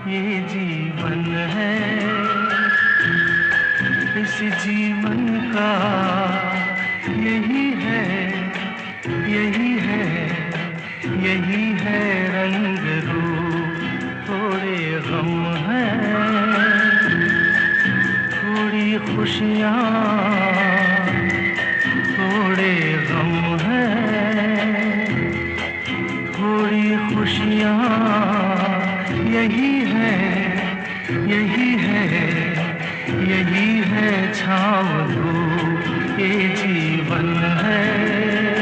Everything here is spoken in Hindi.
ये जीवन है, इस जीवन का यही है, यही है, यही है रंग रूप। थोड़े गम हैं, थोड़ी खुशियाँ, थोड़े गम हैं, थोड़ी खुशियाँ, यही है, यही है, यही है छाँव धूप। ये जीवन है।